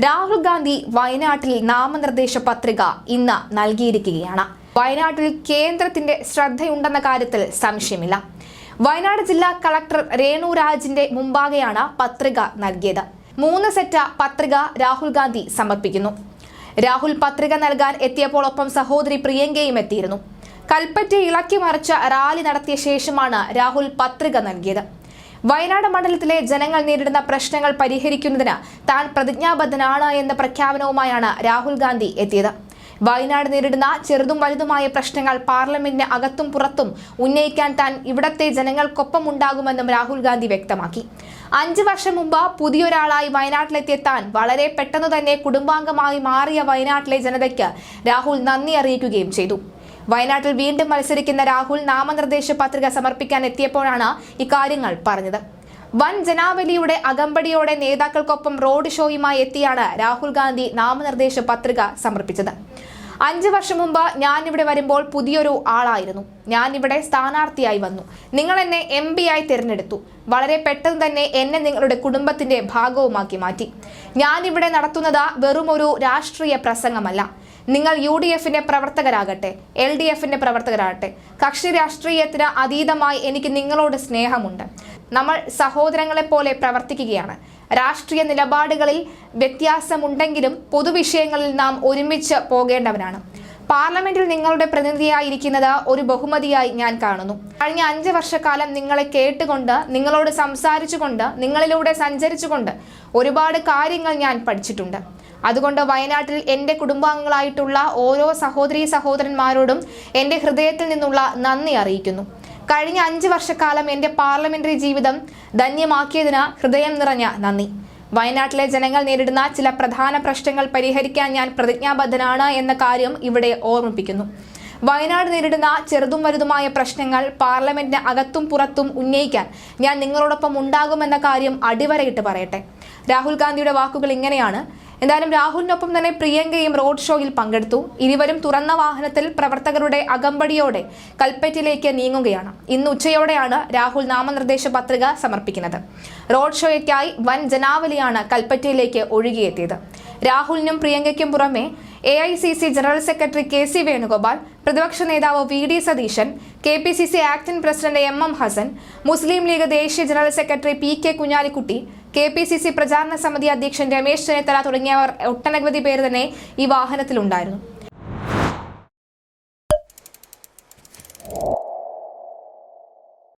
രാഹുൽ ഗാന്ധി വയനാട്ടിൽ നാമനിർദ്ദേശ പത്രിക ഇന്ന് നൽകിയിരിക്കുകയാണ്. വയനാട്ടിൽ കേന്ദ്രത്തിന്റെ ശ്രദ്ധയുണ്ടെന്ന കാര്യത്തിൽ സംശയമില്ല. വയനാട് ജില്ലാ കളക്ടർ രേണു രാജിന്റെ മുമ്പാകെയാണ് പത്രിക നൽകിയത്. 3 സെറ്റ് പത്രിക രാഹുൽ ഗാന്ധി സമർപ്പിക്കുന്നു. രാഹുൽ പത്രിക നൽകാൻ എത്തിയപ്പോൾ ഒപ്പം സഹോദരി പ്രിയങ്കയും എത്തിയിരുന്നു. കൽപ്പറ്റ ഇളക്കി മറിച്ച റാലി നടത്തിയ ശേഷമാണ് രാഹുൽ പത്രിക നൽകിയത്. വയനാട് മണ്ഡലത്തിലെ ജനങ്ങൾ നേരിടുന്ന പ്രശ്നങ്ങൾ പരിഹരിക്കുന്നതിന് താൻ പ്രതിജ്ഞാബദ്ധനാണ് എന്ന പ്രഖ്യാപനവുമായാണ് രാഹുൽ ഗാന്ധി എത്തിയത്. വയനാട് നേരിടുന്ന ചെറുതും വലുതുമായ പ്രശ്നങ്ങൾ പാർലമെന്റിന് അകത്തും പുറത്തും ഉന്നയിക്കാൻ താൻ ഇവിടത്തെ ജനങ്ങൾക്കൊപ്പം ഉണ്ടാകുമെന്നും രാഹുൽ ഗാന്ധി വ്യക്തമാക്കി. 5 വർഷം മുമ്പ് പുതിയൊരാളായി വയനാട്ടിലെത്തിയ താൻ വളരെ പെട്ടെന്ന് തന്നെ കുടുംബാംഗമായി മാറിയ വയനാട്ടിലെ ജനതയ്ക്ക് രാഹുൽ നന്ദി അറിയിക്കുകയും ചെയ്തു. വയനാട്ടിൽ വീണ്ടും മത്സരിക്കുന്ന രാഹുൽ നാമനിർദ്ദേശ പത്രിക സമർപ്പിക്കാൻ എത്തിയപ്പോഴാണ് ഇക്കാര്യങ്ങൾ പറഞ്ഞത്. വൻ ജനാവലിയുടെ അകമ്പടിയോടെ നേതാക്കൾക്കൊപ്പം റോഡ് ഷോയുമായി എത്തിയാണ് രാഹുൽ ഗാന്ധി നാമനിർദ്ദേശ പത്രിക സമർപ്പിച്ചത്. 5 വർഷം മുമ്പ് ഞാനിവിടെ വരുമ്പോൾ പുതിയൊരു ആളായിരുന്നു. ഞാനിവിടെ സ്ഥാനാർത്ഥിയായി വന്നു. നിങ്ങൾ എന്നെ MP ആയി തിരഞ്ഞെടുത്തു. വളരെ പെട്ടെന്ന് തന്നെ എന്നെ നിങ്ങളുടെ കുടുംബത്തിന്റെ ഭാഗവുമാക്കി മാറ്റി. ഞാനിവിടെ നടത്തുന്നത് വെറും ഒരു രാഷ്ട്രീയ പ്രസംഗമല്ല. നിങ്ങൾ UDFന്റെ പ്രവർത്തകരാകട്ടെ, LDFന്റെ പ്രവർത്തകരാകട്ടെ, കക്ഷി രാഷ്ട്രീയത്തിന് അതീതമായി എനിക്ക് നിങ്ങളോട് സ്നേഹമുണ്ട്. നമ്മൾ സഹോദരങ്ങളെ പോലെ പ്രവർത്തിക്കുകയാണ്. രാഷ്ട്രീയ നിലപാടുകളിൽ വ്യത്യാസമുണ്ടെങ്കിലും പൊതുവിഷയങ്ങളിൽ നാം ഒരുമിച്ച് പോകേണ്ടവരാണ്. പാർലമെന്റിൽ നിങ്ങളുടെ പ്രതിനിധിയായിരിക്കുന്നത് ഒരു ബഹുമതിയായി ഞാൻ കാണുന്നു. കഴിഞ്ഞ 5 വർഷക്കാലം നിങ്ങളെ കേട്ടുകൊണ്ട്, നിങ്ങളോട് സംസാരിച്ചുകൊണ്ട്, നിങ്ങളിലൂടെ സഞ്ചരിച്ചുകൊണ്ട് ഒരുപാട് കാര്യങ്ങൾ ഞാൻ പഠിച്ചിട്ടുണ്ട്. അതുകൊണ്ട് വയനാട്ടിൽ എൻ്റെ കുടുംബാംഗങ്ങളായിട്ടുള്ള ഓരോ സഹോദരന്മാരോടും എൻ്റെ ഹൃദയത്തിൽ നിന്നുള്ള നന്ദി അറിയിക്കുന്നു. കഴിഞ്ഞ 5 വർഷക്കാലം എൻ്റെ പാർലമെന്ററി ജീവിതം ധന്യമാക്കിയതിന് ഹൃദയം നിറഞ്ഞ നന്ദി. വയനാട്ടിലെ ജനങ്ങൾ നേരിടുന്ന ചില പ്രധാന പ്രശ്നങ്ങൾ പരിഹരിക്കാൻ ഞാൻ പ്രതിജ്ഞാബദ്ധനാണ് എന്ന കാര്യം ഇവിടെ ഓർമ്മിപ്പിക്കുന്നു. വയനാട് നേരിടുന്ന ചെറുതും വലുതുമായ പ്രശ്നങ്ങൾ പാർലമെന്റിന് അകത്തും പുറത്തും ഉന്നയിക്കാൻ ഞാൻ നിങ്ങളോടൊപ്പം ഉണ്ടാകുമെന്ന കാര്യം അടിവരയിട്ട് പറയട്ടെ. രാഹുൽ ഗാന്ധിയുടെ വാക്കുകൾ ഇങ്ങനെയാണ്. എന്തായാലും രാഹുലിനൊപ്പം തന്നെ പ്രിയങ്കയും റോഡ് ഷോയിൽ പങ്കെടുത്തു. ഇരുവരും തുറന്ന വാഹനത്തിൽ പ്രവർത്തകരുടെ അകമ്പടിയോടെ കൽപ്പറ്റയിലേക്ക് നീങ്ങുകയാണ്. ഇന്ന് ഉച്ചയോടെയാണ് രാഹുൽ നാമനിർദ്ദേശ പത്രിക സമർപ്പിക്കുന്നത്. റോഡ് ഷോയ്ക്കായി വൻ ജനാവലിയാണ് കൽപ്പറ്റയിലേക്ക് ഒഴുകിയെത്തിയത്. രാഹുലിനും പ്രിയങ്കയ്ക്കും പുറമെ AICC general secretary KC Venugopal, പ്രതിപക്ഷ നേതാവ് VD Satheesan, KPCC acting president MM Hassan, Muslim League ദേശീയ general secretary PK Kunhalikutty, KPCC പ്രചാരണ സമിതി അധ്യക്ഷൻ രമേശ് ചെന്നിത്തല തുടങ്ങിയവർ ഒട്ടനവധി പേർ തന്നെ ഈ വാഹനത്തിലുണ്ടായിരുന്നു.